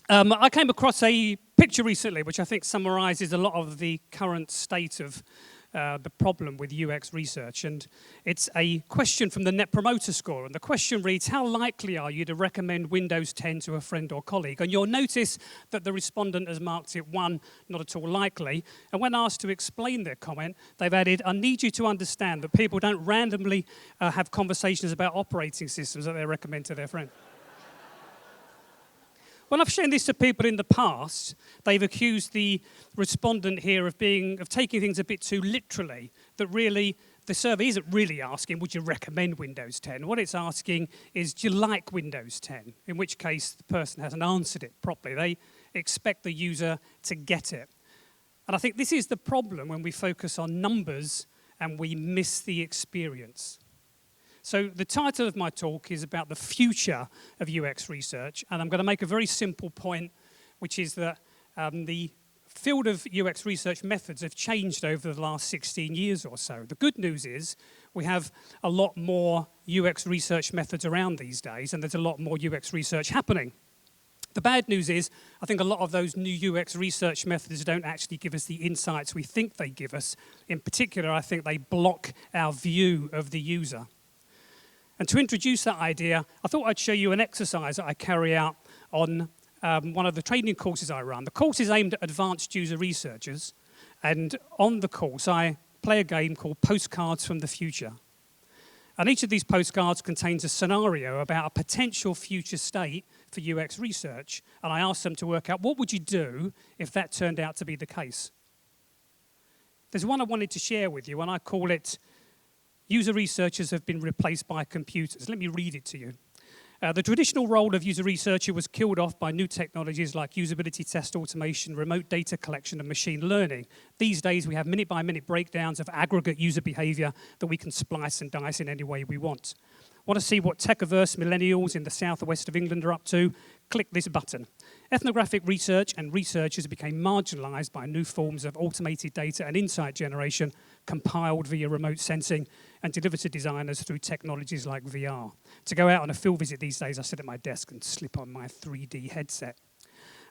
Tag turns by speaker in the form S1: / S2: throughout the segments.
S1: I came across a picture recently which I think summarizes a lot of the current state of the problem with UX research, and it's a question from the Net Promoter Score, and the question reads, how likely are you to recommend Windows 10 to a friend or colleague? And you'll notice that the respondent has marked it 1, not at all likely, and when asked to explain their comment, they've added, I need you to understand that people don't randomly have conversations about operating systems that they recommend to their friend. When I've shown this to people in the past, they've accused the respondent here of taking things a bit too literally, that really the survey isn't really asking, would you recommend Windows 10? What it's asking is, do you like Windows 10? In which case, the person hasn't answered it properly. They expect the user to get it. And I think this is the problem when we focus on numbers and we miss the experience. So the title of my talk is about the future of UX research, and I'm going to make a very simple point, which is that the field of UX research methods have changed over the last 16 years or so. The good news is we have a lot more UX research methods around these days, and there's a lot more UX research happening. The bad news is, I think a lot of those new UX research methods don't actually give us the insights we think they give us. In particular, I think they block our view of the user. And to introduce that idea, I thought I'd show you an exercise that I carry out on one of the training courses I run. The course is aimed at advanced user researchers, and on the course I play a game called Postcards from the Future. And each of these postcards contains a scenario about a potential future state for UX research, and I ask them to work out, what would you do if that turned out to be the case? There's one I wanted to share with you, and I call it User researchers have been replaced by computers. Let me read it to you. The traditional role of user researcher was killed off by new technologies like usability test automation, remote data collection, and machine learning. These days, we have minute-by-minute breakdowns of aggregate user behavior that we can splice and dice in any way we want. Want to see what tech-averse millennials in the southwest of England are up to? Click this button. Ethnographic research and researchers became marginalized by new forms of automated data and insight generation compiled via remote sensing and delivered to designers through technologies like VR. To go out on a field visit these days, I sit at my desk and slip on my 3D headset.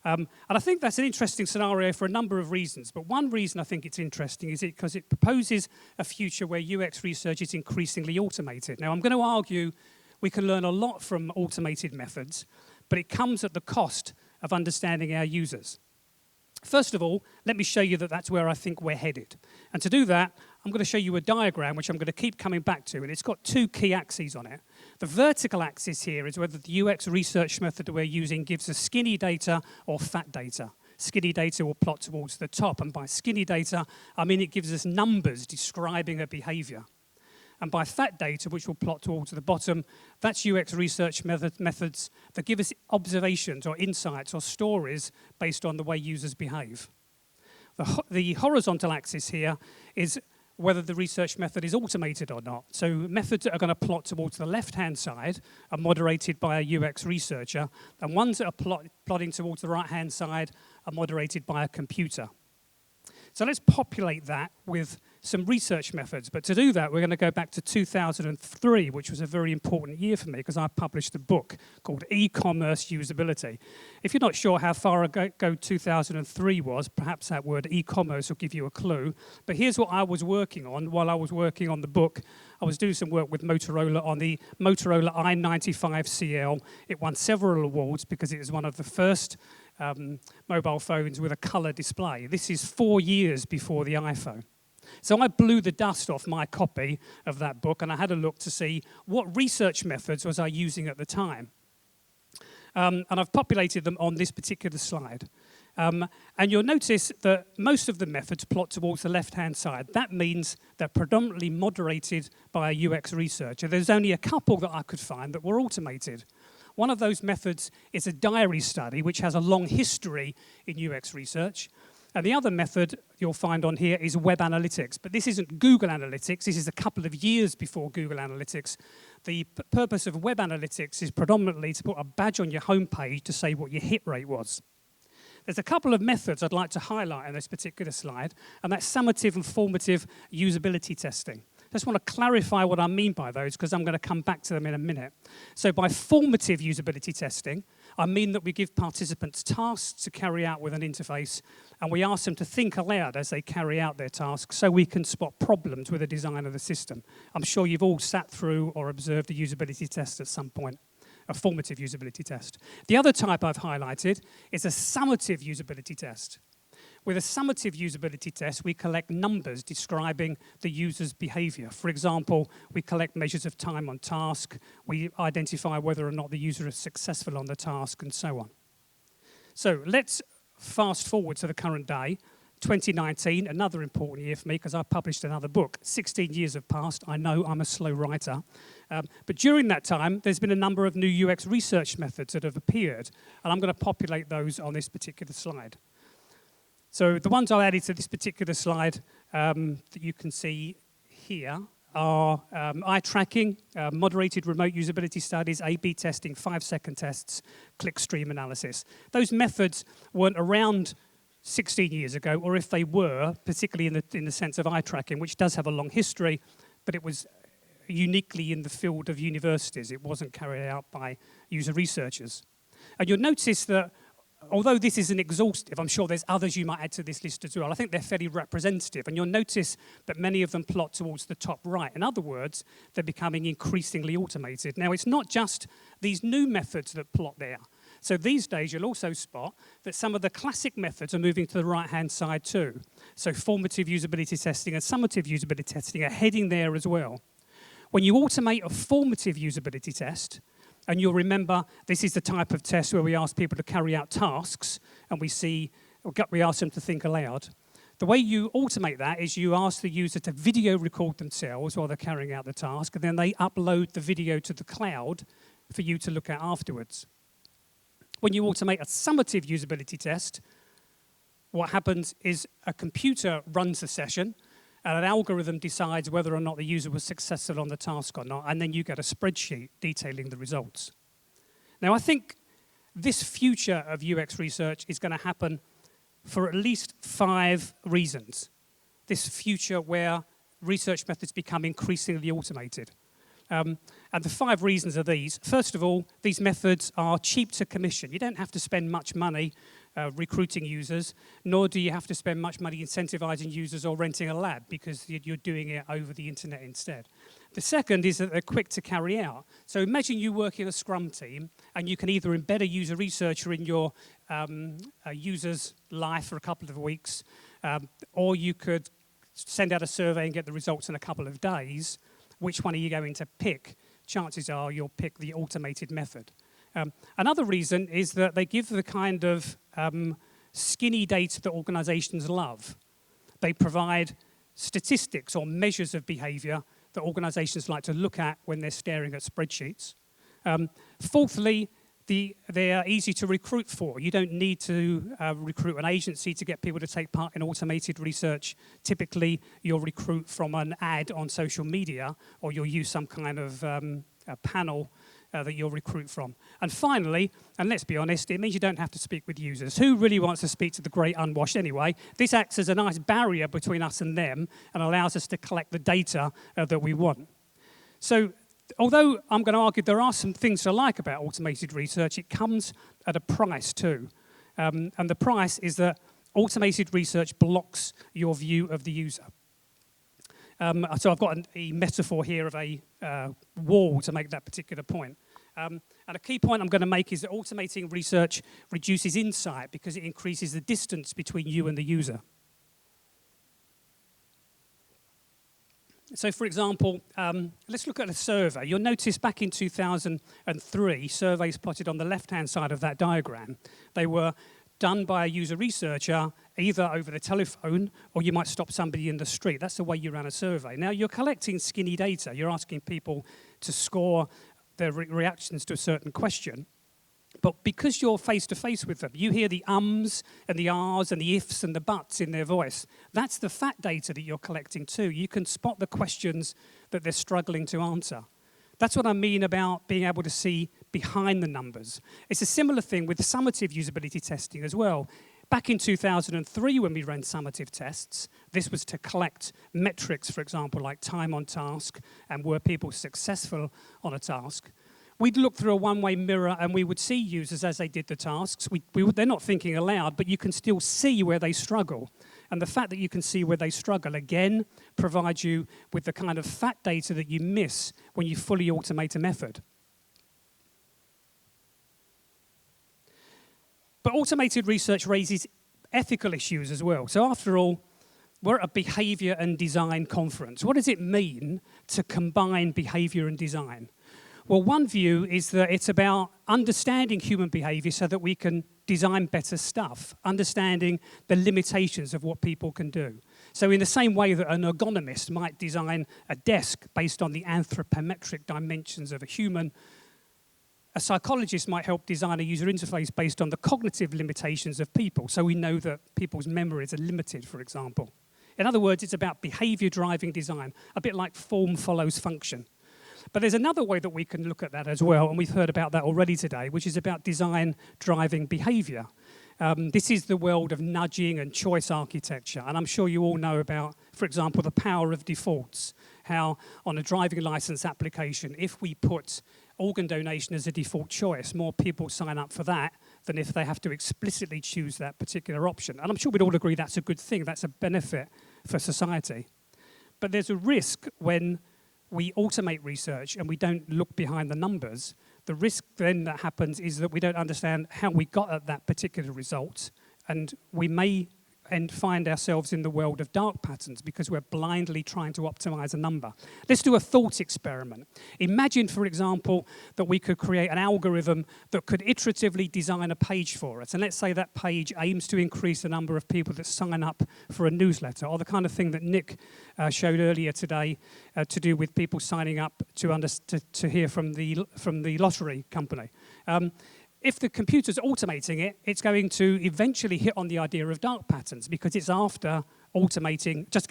S1: And I think that's an interesting scenario for a number of reasons. But one reason I think it's interesting is because it proposes a future where UX research is increasingly automated. Now, I'm going to argue we can learn a lot from automated methods, but it comes at the cost of understanding our users. First of all, let me show you that that's where I think we're headed. And to do that, I'm going to show you a diagram which I'm going to keep coming back to, and it's got 2 key axes on it. The vertical axis here is whether the UX research method we're using gives us skinny data or fat data. Skinny data will plot towards the top, and by skinny data, I mean it gives us numbers describing a behavior. And by fat data, which will plot towards the bottom, that's UX research methods that give us observations or insights or stories based on the way users behave. The horizontal axis here is whether the research method is automated or not. So methods that are going to plot towards the left-hand side are moderated by a UX researcher, and ones that are plotting towards the right-hand side are moderated by a computer. So let's populate that with some research methods. But to do that, we're going to go back to 2003, which was a very important year for me because I published a book called E-commerce Usability. If you're not sure how far ago 2003 was, perhaps that word e-commerce will give you a clue. But here's what I was working on while I was working on the book. I was doing some work with Motorola on the Motorola i95CL. It won several awards because it was one of the first mobile phones with a color display. This is 4 years before the iPhone. So I blew the dust off my copy of that book and I had a look to see what research methods was I using at the time. And I've populated them on this particular slide. And you'll notice that most of the methods plot towards the left-hand side. That means they're predominantly moderated by a UX researcher. There's only a couple that I could find that were automated. One of those methods is a diary study, which has a long history in UX research. And the other method you'll find on here is web analytics. But this isn't Google Analytics. This is a couple of years before Google Analytics. The purpose of web analytics is predominantly to put a badge on your homepage to say what your hit rate was. There's a couple of methods I'd like to highlight on this particular slide, and that's summative and formative usability testing. I just want to clarify what I mean by those because I'm going to come back to them in a minute. So by formative usability testing, I mean that we give participants tasks to carry out with an interface, and we ask them to think aloud as they carry out their tasks so we can spot problems with the design of the system. I'm sure you've all sat through or observed a usability test at some point, a formative usability test. The other type I've highlighted is a summative usability test. With a summative usability test, we collect numbers describing the user's behavior. For example, we collect measures of time on task, we identify whether or not the user is successful on the task, and so on. So let's fast forward to the current day, 2019, another important year for me because I published another book. 16 years have passed. I know I'm a slow writer. But during that time, there's been a number of new UX research methods that have appeared, and I'm going to populate those on this particular slide. So the ones I added to this particular slide that you can see here are eye tracking, moderated remote usability studies, A/B testing, 5-second tests, clickstream analysis. Those methods weren't around 16 years ago, or if they were, particularly in the sense of eye tracking, which does have a long history, but it was uniquely in the field of universities. It wasn't carried out by user researchers. And you'll notice that although this isn't exhaustive, I'm sure there's others you might add to this list as well. I think they're fairly representative, and you'll notice that many of them plot towards the top right. In other words, they're becoming increasingly automated. Now, it's not just these new methods that plot there. So these days, you'll also spot that some of the classic methods are moving to the right-hand side too. So formative usability testing and summative usability testing are heading there as well. When you automate a formative usability test, and you'll remember, this is the type of test where we ask people to carry out tasks, and we ask them to think aloud. The way you automate that is you ask the user to video record themselves while they're carrying out the task, and then they upload the video to the cloud for you to look at afterwards. When you automate a summative usability test, what happens is a computer runs the session, and an algorithm decides whether or not the user was successful on the task or not, and then you get a spreadsheet detailing the results. Now, I think this future of UX research is going to happen for at least 5 reasons. This future where research methods become increasingly automated. And the 5 reasons are these. First of all, these methods are cheap to commission. You don't have to spend much money recruiting users, nor do you have to spend much money incentivizing users or renting a lab because you're doing it over the internet instead. The second is that they're quick to carry out. So imagine you work in a Scrum team and you can either embed a user researcher in your user's life for a couple of weeks, or you could send out a survey and get the results in a couple of days. Which one are you going to pick? Chances are you'll pick the automated method. Another reason is that they give the kind of skinny data that organizations love. They provide statistics or measures of behavior that organizations like to look at when they're staring at spreadsheets. Fourthly, they're easy to recruit for. You don't need to recruit an agency to get people to take part in automated research. Typically, you'll recruit from an ad on social media, or you'll use some kind of a panel that you'll recruit from. And finally, and let's be honest, it means you don't have to speak with users. Who really wants to speak to the great unwashed anyway? This acts as a nice barrier between us and them and allows us to collect the data that we want. So, although I'm going to argue there are some things to like about automated research, it comes at a price too. And the price is that automated research blocks your view of the user. So I've got a metaphor here of a wall to make that particular point. And a key point I'm going to make is that automating research reduces insight because it increases the distance between you and the user. So, for example, let's look at a survey. You'll notice back in 2003, surveys plotted on the left-hand side of that diagram. They were done by a user researcher, either over the telephone or you might stop somebody in the street. That's the way you run a survey. Now, you're collecting skinny data. You're asking people to score their reactions to a certain question. But because you're face-to-face with them, you hear the ums and the ahs and the ifs and the buts in their voice. That's the fat data that you're collecting too. You can spot the questions that they're struggling to answer. That's what I mean about being able to see behind the numbers. It's a similar thing with summative usability testing as well. Back in 2003, when we ran summative tests, this was to collect metrics, for example, like time on task and were people successful on a task. we'd look through a one-way mirror and we would see users as they did the tasks. They're not thinking aloud, but you can still see where they struggle. And the fact that you can see where they struggle, again, provides you with the kind of fat data that you miss when you fully automate a method. But automated research raises ethical issues as well. So after all, we're at a behavior and design conference. What does it mean to combine behavior and design? Well, one view is that it's about understanding human behavior so that we can design better stuff, understanding the limitations of what people can do. So in the same way that an ergonomist might design a desk based on the anthropometric dimensions of a human, a psychologist might help design a user interface based on the cognitive limitations of people, so we know that people's memories are limited, for example. In other words, it's about behavior-driving design, a bit like form follows function. But there's another way that we can look at that as well, and we've heard about that already today, which is about design driving behavior. This is the world of nudging and choice architecture, and I'm sure you all know about, for example, the power of defaults, how on a driving license application, if we put organ donation as a default choice, more people sign up for that than if they have to explicitly choose that particular option. And I'm sure we'd all agree that's a good thing, that's a benefit for society. But there's a risk when we automate research and we don't look behind the numbers. The risk then that happens is that we don't understand how we got at that particular result, and we may find ourselves in the world of dark patterns because we're blindly trying to optimize a number. Let's do a thought experiment. Imagine, for example, that we could create an algorithm that could iteratively design a page for us. And let's say that page aims to increase the number of people that sign up for a newsletter, or the kind of thing that Nick showed earlier today to do with people signing up to hear from the lottery company. If the computer's automating it, it's going to eventually hit on the idea of dark patterns because it's after automating, just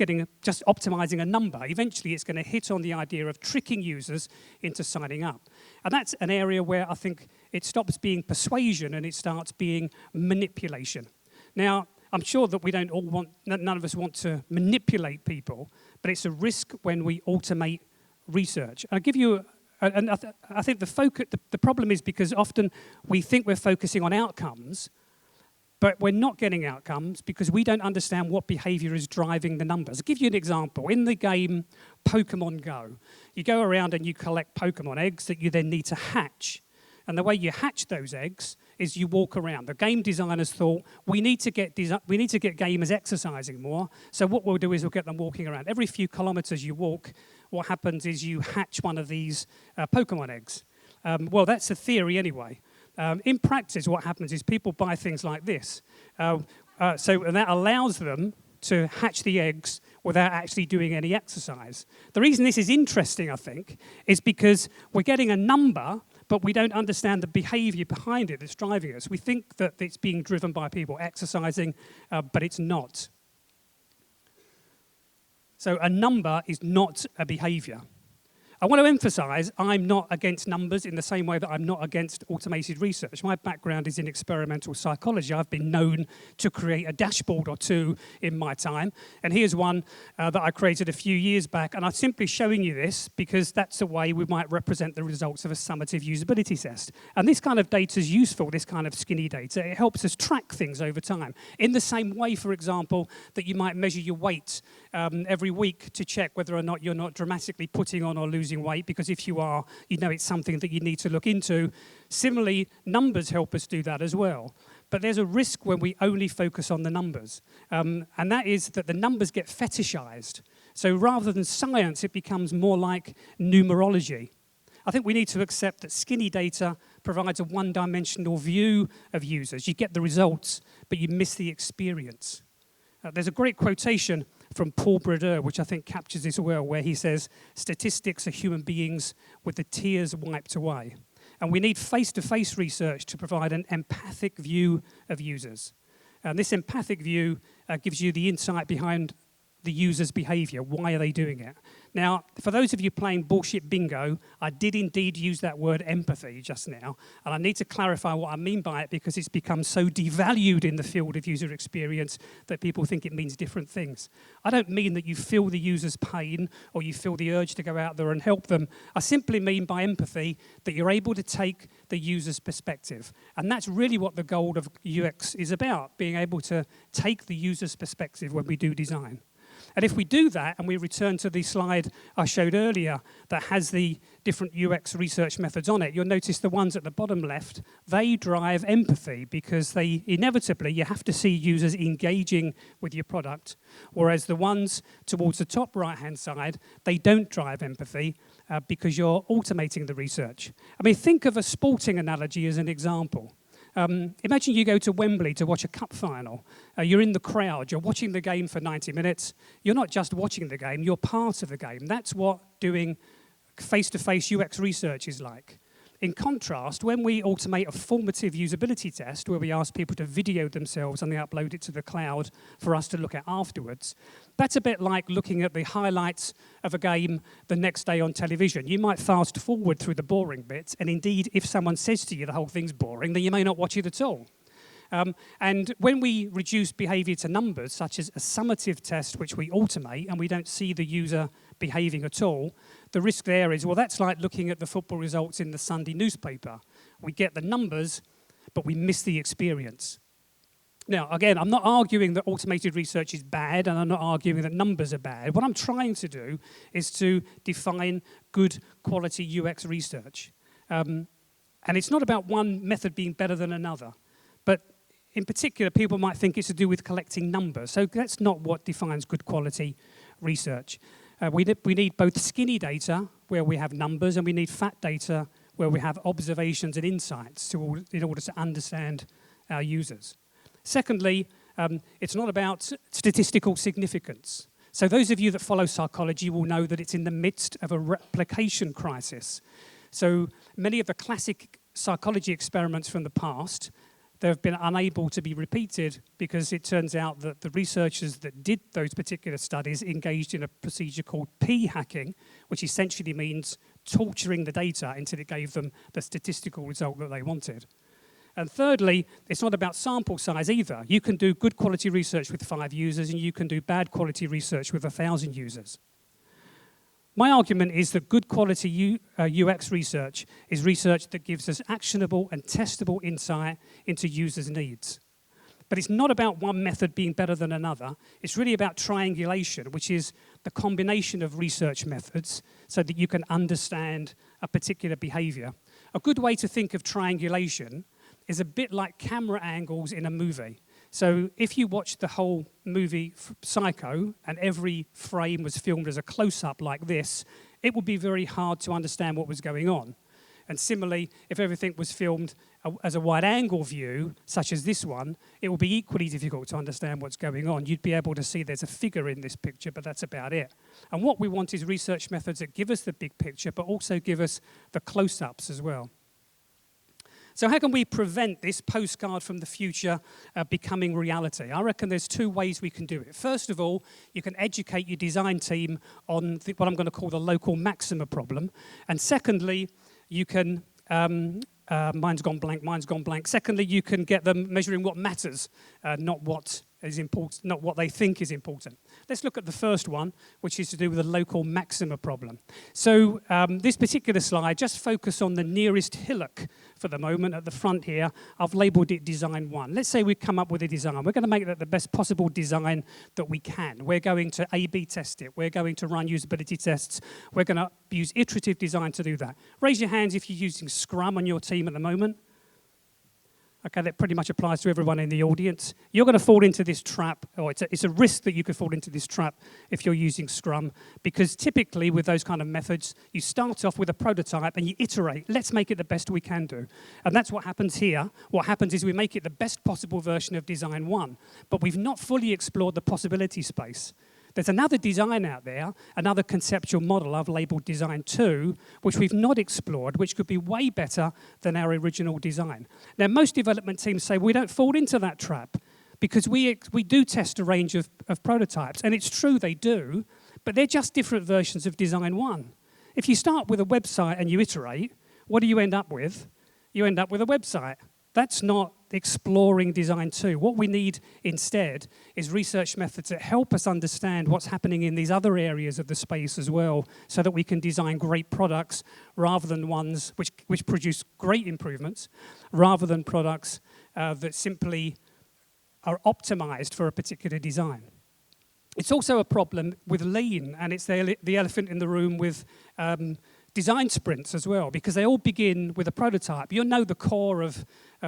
S1: optimizing a number. Eventually, it's going to hit on the idea of tricking users into signing up. And that's an area where I think it stops being persuasion and it starts being manipulation. Now, I'm sure that none of us want to manipulate people, but it's a risk when we automate research. I'll give you And I think the problem is because often we think we're focusing on outcomes, but we're not getting outcomes because we don't understand what behavior is driving the numbers. I'll give you an example. In the game Pokemon Go, you go around and you collect Pokemon eggs that you then need to hatch. And the way you hatch those eggs is you walk around. The game designers thought, we need to get gamers exercising more, so what we'll do is we'll get them walking around. Every few kilometers you walk, what happens is you hatch one of these Pokemon eggs. Well, that's a theory anyway. In practice, what happens is people buy things like this. And that allows them to hatch the eggs without actually doing any exercise. The reason this is interesting, I think, is because we're getting a number, but we don't understand the behavior behind it that's driving us. We think that it's being driven by people exercising, but it's not. So a number is not a behavior. I want to emphasize I'm not against numbers in the same way that I'm not against automated research. My background is in experimental psychology. I've been known to create a dashboard or two in my time. And here's one that I created a few years back. And I'm simply showing you this because that's the way we might represent the results of a summative usability test. And this kind of data is useful, this kind of skinny data. It helps us track things over time. In the same way, for example, that you might measure your weight every week to check whether or not you're not dramatically putting on or losing weight, because if you are, you know it's something that you need to look into. Similarly, numbers help us do that as well. But there's a risk when we only focus on the numbers, and that is that the numbers get fetishized. So rather than science, it becomes more like numerology. I think we need to accept that skinny data provides a one-dimensional view of users. You get the results, but you miss the experience. There's a great quotation from Paul Brodeur, which I think captures this well, where he says, statistics are human beings with the tears wiped away. And we need face-to-face research to provide an empathic view of users. And this empathic view gives you the insight behind the user's behavior. Why are they doing it? Now, for those of you playing bullshit bingo, I did indeed use that word empathy just now, and I need to clarify what I mean by it because it's become so devalued in the field of user experience that people think it means different things. I don't mean that you feel the user's pain or you feel the urge to go out there and help them. I simply mean by empathy that you're able to take the user's perspective. And that's really what the goal of UX is about, being able to take the user's perspective when we do design. And if we do that, and we return to the slide I showed earlier that has the different UX research methods on it, you'll notice the ones at the bottom left, they drive empathy because they inevitably, you have to see users engaging with your product, whereas the ones towards the top right-hand side, they don't drive empathy because you're automating the research. I mean, think of a sporting analogy as an example. Imagine you go to Wembley to watch a cup final. You're in the crowd, you're watching the game for 90 minutes. You're not just watching the game, you're part of the game. That's what doing face-to-face UX research is like. In contrast, when we automate a formative usability test, where we ask people to video themselves and they upload it to the cloud for us to look at afterwards, that's a bit like looking at the highlights of a game the next day on television. You might fast forward through the boring bits, and indeed, if someone says to you the whole thing's boring, then you may not watch it at all. And when we reduce behavior to numbers, such as a summative test, which we automate, and we don't see the user behaving at all, the risk there is, well, that's like looking at the football results in the Sunday newspaper. We get the numbers, but we miss the experience. Now, again, I'm not arguing that automated research is bad, and I'm not arguing that numbers are bad. What I'm trying to do is to define good quality UX research. And it's not about one method being better than another, but in particular, people might think it's to do with collecting numbers. So that's not what defines good quality research. We need both skinny data, where we have numbers, and we need fat data, where we have observations and insights in order to understand our users. Secondly, it's not about statistical significance. So those of you that follow psychology will know that it's in the midst of a replication crisis. So many of the classic psychology experiments from the past, they've been unable to be repeated because it turns out that the researchers that did those particular studies engaged in a procedure called p-hacking, which essentially means torturing the data until it gave them the statistical result that they wanted. And thirdly, it's not about sample size either. You can do good quality research with 5 users, and you can do bad quality research with 1,000 users. My argument is that good quality UX research is research that gives us actionable and testable insight into users' needs. But it's not about one method being better than another. It's really about triangulation, which is the combination of research methods so that you can understand a particular behavior. A good way to think of triangulation is a bit like camera angles in a movie. So if you watch the whole movie Psycho and every frame was filmed as a close-up like this, it would be very hard to understand what was going on. And similarly, if everything was filmed as a wide-angle view, such as this one, it will be equally difficult to understand what's going on. You'd be able to see there's a figure in this picture, but that's about it. And what we want is research methods that give us the big picture, but also give us the close-ups as well. So how can we prevent this postcard from the future becoming reality? I reckon there's 2 ways we can do it. First of all, you can educate your design team on what I'm going to call the local maxima problem. And secondly, you can, mine's gone blank. Secondly, you can get them measuring what matters, not what is important, not what they think is important. Let's look at the first one, which is to do with the local maxima problem. So this particular slide, just focus on the nearest hillock for the moment at the front here. I've labeled it design 1. Let's say we come up with a design. We're going to make that the best possible design that we can. We're going to A/B test it. We're going to run usability tests. We're going to use iterative design to do that. Raise your hands if you're using Scrum on your team at the moment. Okay, that pretty much applies to everyone in the audience. You're going to fall into this trap, or it's a risk that you could fall into this trap if you're using Scrum, because typically with those kind of methods, you start off with a prototype and you iterate. Let's make it the best we can do. And that's what happens here. What happens is we make it the best possible version of design 1, but we've not fully explored the possibility space. There's another design out there, another conceptual model I've labeled design 2, which we've not explored, which could be way better than our original design. Now, most development teams say we don't fall into that trap. because we do test a range of prototypes, and it's true they do, but they're just different versions of design one. If you start with a website and you iterate, what do you end up with? You end up with a website. That's not exploring design two. What we need instead is research methods that help us understand what's happening in these other areas of the space as well, so that we can design great products rather than ones which produce great improvements, rather than products that simply are optimized for a particular design. It's also a problem with lean, and it's the elephant in the room with design sprints as well, because they all begin with a prototype. You'll know the core of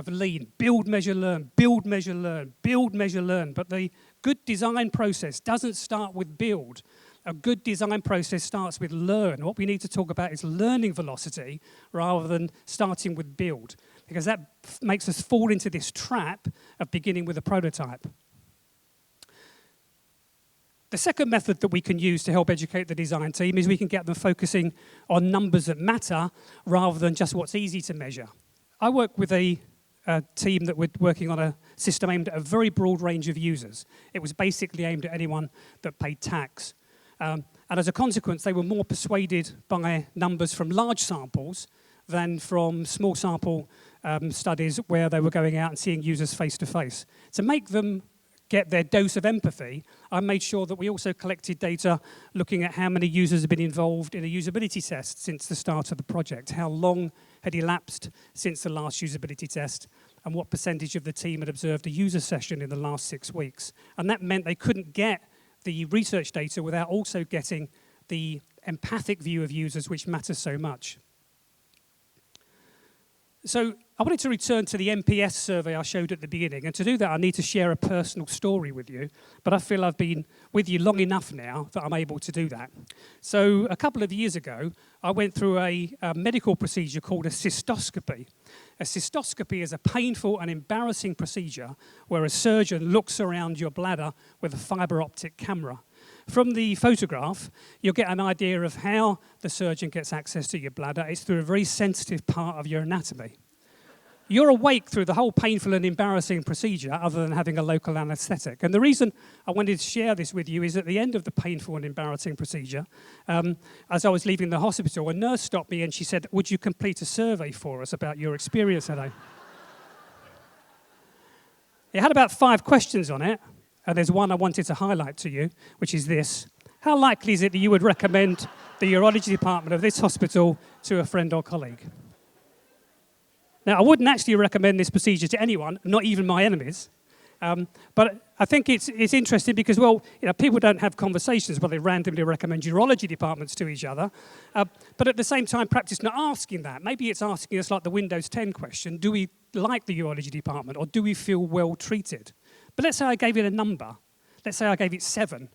S1: lean: build, measure, learn, build, measure, learn, build, measure, learn. But the good design process doesn't start with build. A good design process starts with learn. What we need to talk about is learning velocity rather than starting with build, because that makes us fall into this trap of beginning with a prototype. The second method that we can use to help educate the design team is we can get them focusing on numbers that matter rather than just what's easy to measure. I work with a team that were working on a system aimed at a very broad range of users. It was basically aimed at anyone that paid tax. And as a consequence, they were more persuaded by numbers from large samples than from small sample studies where they were going out and seeing users face to face. To make them get their dose of empathy, I made sure that we also collected data looking at how many users had been involved in a usability test since the start of the project, how long had elapsed since the last usability test, and what percentage of the team had observed a user session in the last 6 weeks. And that meant they couldn't get the research data without also getting the empathic view of users, which matters so much. So I wanted to return to the NPS survey I showed at the beginning, and to do that I need to share a personal story with you, but I feel I've been with you long enough now that I'm able to do that. So a couple of years ago, I went through a medical procedure called a cystoscopy. A cystoscopy is a painful and embarrassing procedure where a surgeon looks around your bladder with a fibre optic camera. From the photograph, you'll get an idea of how the surgeon gets access to your bladder. It's through a very sensitive part of your anatomy. You're awake through the whole painful and embarrassing procedure other than having a local anaesthetic. And the reason I wanted to share this with you is at the end of the painful and embarrassing procedure, as I was leaving the hospital, a nurse stopped me and she said, "Would you complete a survey for us about your experience today?" It had about 5 questions on it. And there's one I wanted to highlight to you, which is this: how likely is it that you would recommend the urology department of this hospital to a friend or colleague? Now, I wouldn't actually recommend this procedure to anyone, not even my enemies. But I think it's interesting because, well, people don't have conversations where they randomly recommend urology departments to each other. But at the same time, perhaps it's not asking that. Maybe it's asking us like the Windows 10 question: do we like the urology department, or do we feel well treated? But let's say I gave it a number. Let's say I gave it 7.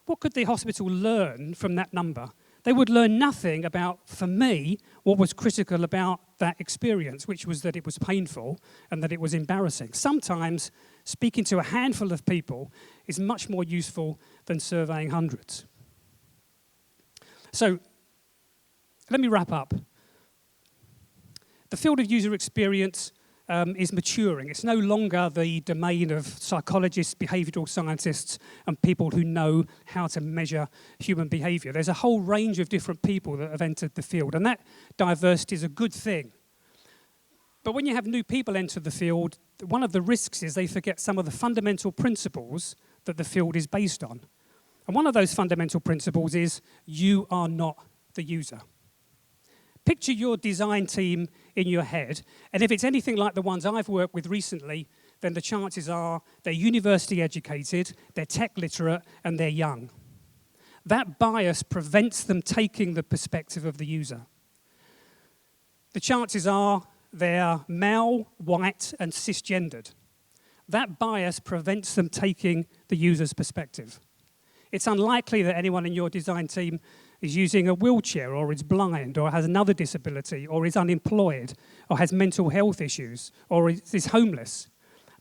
S1: What could the hospital learn from that number? They would learn nothing about, for me, what was critical about that experience, which was that it was painful and that it was embarrassing. Sometimes speaking to a handful of people is much more useful than surveying hundreds. So let me wrap up. The field of user experience is maturing. It's no longer the domain of psychologists, behavioural scientists, and people who know how to measure human behaviour. There's a whole range of different people that have entered the field, and that diversity is a good thing. But when you have new people enter the field, one of the risks is they forget some of the fundamental principles that the field is based on. And one of those fundamental principles is you are not the user. Picture your design team in your head, and if it's anything like the ones I've worked with recently, then the chances are they're university educated, they're tech literate, and they're young. That bias prevents them taking the perspective of the user. The chances are they're male, white, and cisgendered. That bias prevents them taking the user's perspective. It's unlikely that anyone in your design team is using a wheelchair, or is blind, or has another disability, or is unemployed, or has mental health issues, or is homeless.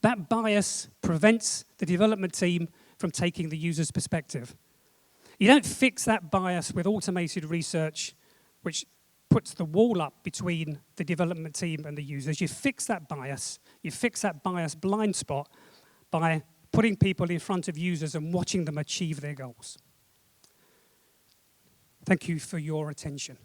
S1: That bias prevents the development team from taking the user's perspective. You don't fix that bias with automated research, which puts the wall up between the development team and the users. You fix that bias blind spot by putting people in front of users and watching them achieve their goals. Thank you for your attention.